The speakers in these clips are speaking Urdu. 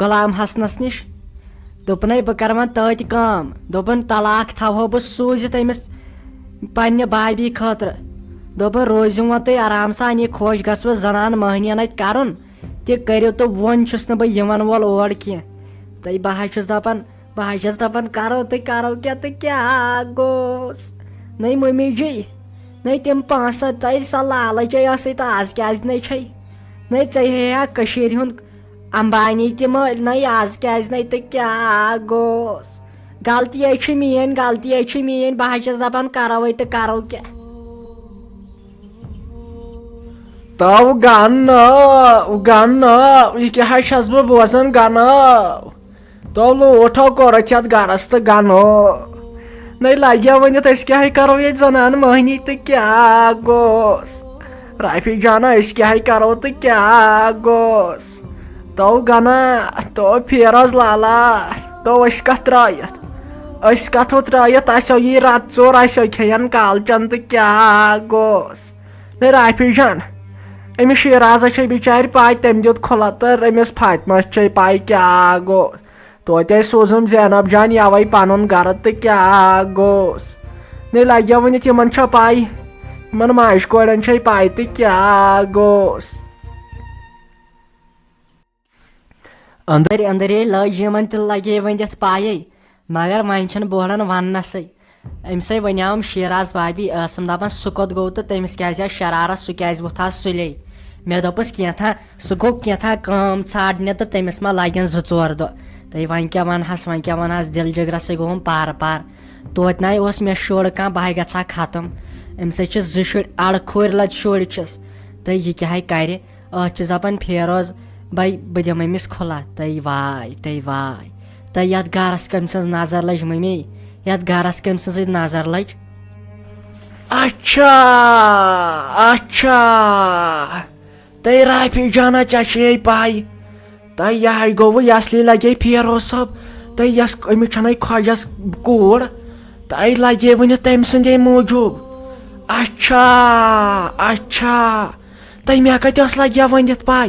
غلام حسنس نش دوٚپنَے بہٕ کَرٕ وۄنۍ تٔتۍ کٲم دوٚپُن طلاق تھاوہو بہٕ سوٗزِتھ أمِس پننہِ بابی خٲطرٕ دوٚپُن روٗزِو وۄنۍ تُہۍ آرام سان یہِ خۄش گژھوٕ زنان مٔہنِین اَتہِ کَرُن تہِ کٔرِو تہٕ وۄنۍ چھُس نہٕ بہٕ یِوان وول اور کینٛہہ تہٕ بہٕ حظ چھُس دَپان کَرو کیٛاہ تہٕ کیٛاہ گوٚس نٔے مٔمی جی نٔے تِم پونٛسہٕ تۄہہِ سۄ لالچے ٲسٕے تہٕ آز کیٛازِ نٔے چھے نٔے ژےٚ ہیٚیا کٔشیٖرِ ہُنٛد امبانی تہِ مٔلۍ نٔے آز کیٛازِ نٔے تہٕ کیٛاہ گوٚس غلطی چھِ میٛٲنۍ بہٕ حظ چھَس دَپان کَروے تہٕ کَرو کیٛاہ تو گنہٕ یہِ کیٛاہ حظ چھَس بہٕ بوزان گنہٕ تو لوٗٹھو کوٚرُتھ یتھ گرس تہٕ گنہٕ نٔے لگیا ؤنِتھ أسۍ کیٛاہ کرو ییٚتہِ زنان مٔہنی تہٕ کیٛاہ گوٚس رافی جانا أسۍ کیٛاہ کرو تہٕ کیٛاہ گوٚس تو گنا تو فیروز لالا تو أسۍ کتھ ترٲیِتھ آسیو یی رت ژور آسیو کھٮ۪ین کالچن تہٕ کیٛاہ گوٚس نٔے رافی جان أمِس شیٖرازس چھے بِچارِ پاے تٔمۍ دیُت کھُلہ تہٕ أمِس فاطمس چھے پاے کیٛاہ گوٚس توتہِ سوٗزُم زینب جان یوے پنُن گرٕ تہٕ کیٛاہ گوٚس نٔے لگیا ؤنِتھ یِمن چھا پاے یِمن ماجہِ کورٮ۪ن چھے پاے تہٕ کیٛاہ گوٚس أنٛدٕرۍ أنٛدٕرے لٔج یِمن تہِ لگے ؤنِتھ پایے مگر وۄنۍ چھنہٕ بوڑان وننسٕے أمسے ونیاوُم شیٖراز بابی ٲسٕم دپان سُہ کوٚت گوٚو تہٕ تٔمِس کیٛازِ آسہِ شرارت سُہ کیٛازِ ووٚتھ آز سُلے مےٚ دوٚپُس کینٛژھا سُہ گوٚو کینٛژھا کٲم ژھانڈنہِ تہٕ تٔمِس ما لگن 2-4 دۄہ تہٕ وۄنۍ کیٛاہ ونہس دِل جگرسٕے گوٚوُم پار توتہِ نَے اوس مےٚ شُر کانٛہہ بہٕ گژھٕ ہا ختم أمِس چھِ 2 شُرۍ اڑکھورِ لَتہِ شُرۍ چھِس تہٕ یہِ کیٛاہ کرِ أتھ چھِ دپان فیروز بھائی بہٕ دِمہٕ أمِس کھُلا تہٕ واے تہٕ یتھ گرس کٔمۍ سٕنٛز نظر لٔج مٔمی یتھ گرس کٔمۍ سٕنٛزٕے نظر لٔج اچھا تہٕ رافی جانا ژےٚ چھے پاے تہٕ یہِ گوٚوٕ یہِ اصلی لگے فیروز صٲب تہٕ یۄس أمِس چھنَے خۄجس کوٗر تہٕ لگے ؤنِتھ تٔمۍ سٕنٛدے موٗجوٗب اچھا تہٕ مےٚ کتہِ ٲس لگیا ؤنِتھ پاے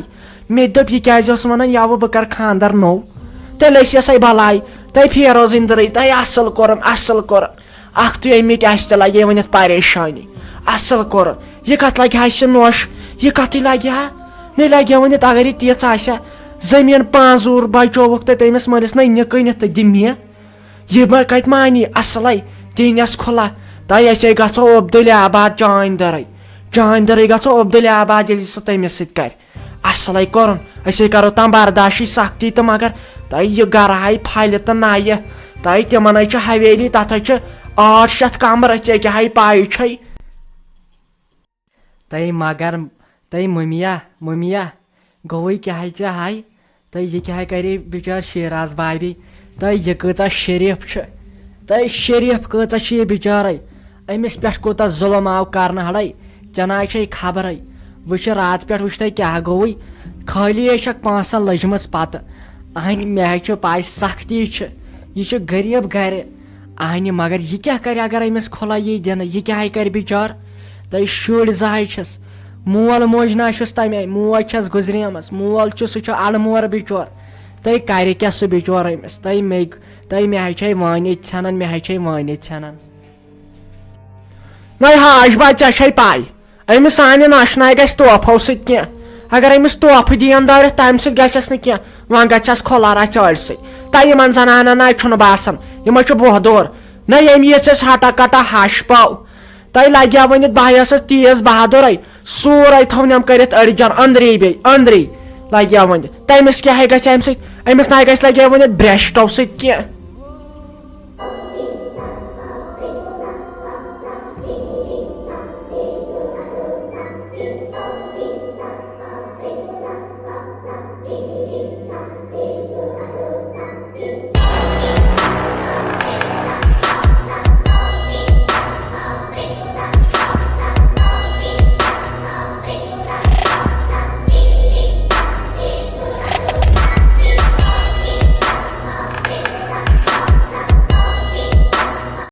مےٚ دوٚپ یہِ کیٛازِ اوس ونان یوٕ بہٕ کرٕ خانٛدر نوٚو تیٚلہِ ٲسۍ یسے بلاے تہٕ فیروز اندرٕے تہٕ اصل کوٚرُن اکھ تُہۍ أمِتۍ اَسہِ تہِ لگے ؤنِتھ پریشٲنی اصل کوٚرُن یہِ کتھ لگہِ ہا اَسہِ نوش یہِ کتھٕے لگہِ ہا نٔے لگیا ؤنِتھ اگر یہِ تیٖژ آسہِ ہا زٔمیٖن 5 وُہُر بچووُکھ تہٕ تٔمِس مٲلِس نٔنہِ کٕنِتھ تہٕ دِ مےٚ یہِ ما کتہِ مانی اصلے دِنٮ۪س کھُلا تہٕ أسے گژھو عبدالآباد چٲنۍ دٔرٕے گژھو عبدالآباد ییٚلہِ سُہ تٔمِس سۭتۍ کرِ اصلے کوٚرُن أسے کرو تام برداشی سختی تہٕ مگر تہٕ یہِ گرٕ ہاے پھلہِ تہٕ نایہِ تہٕ تِمن چھِ حویلی تتھ چھِ 800 کمرٕ ژےٚ کیٛاہ ہاے پاے چھے تہٕ مٔمیا گوٚوٕے کیٛاہ ژےٚ ہاے تہٕ یہِ کیٛاہ کرے بِچٲر شیٖراز بابی تہٕ یہِ کۭژاہ شریٖف چھِ تہٕ شریٖف کۭژاہ چھِ یہِ بِچارے أمِس پٮ۪ٹھ کوٗتاہ ظُلم آو کرنہٕ ہڑے ژےٚ ناے چھے خبرے وٕچھ راتہٕ پٮ۪ٹھ وٕچھ تۄہہِ کیٛاہ گوٚوٕے خٲلی چھکھ پونٛسن لٔجمٕژ پتہٕ اہنہِ مےٚ چھِ پاے سختی چھِ یہِ چھِ غریٖب گرِ اہنہِ مگر یہِ کیٛاہ کرِ اگر أمِس کھُلا یی دِنہٕ یہِ کیٛاہ کرِ بِچار تہٕ شُرۍ 2 چھِس مول موج نا چھُس تمے موج چھس گُزریمٕژ مول چھُ سُہ چھُ اڑمور بِچور تہٕ کرِ کیٛاہ سُہ بِچور أمِس تہٕ مےٚ چھے وٲنِتھ ژھٮ۪نان نٔے ہاش باے ژےٚ چھے پاے أمِس سانہِ نۄشہِ ناے گژھِ طوفو سۭتۍ کینٛہہ اگر أمِس طوفہٕ دِین دٲرِتھ تمہِ سۭتۍ گژھٮ۪س نہٕ کینٛہہ وۄنۍ گژھٮ۪س کھُلارا ژٲرسٕے تہٕ یِمن زنانن ناے چھُنہٕ باسان یِمے چھُ بۄہدور نہ ییٚمہِ یژھ أسۍ ہٹا کٹا ہش پاو تہٕ لگیا ؤنِتھ بہٕ ٲسٕس تیز بہادُرے سورے تھونٮ۪م کٔرِتھ أڑجن أنٛدری لگیا ؤنِتھ تٔمِس کیٛاہ گژھِ امہِ سۭتۍ أمِس ناے گژھِ لگیا ؤنِتھ برٛیشٹو سۭتۍ کینٛہہ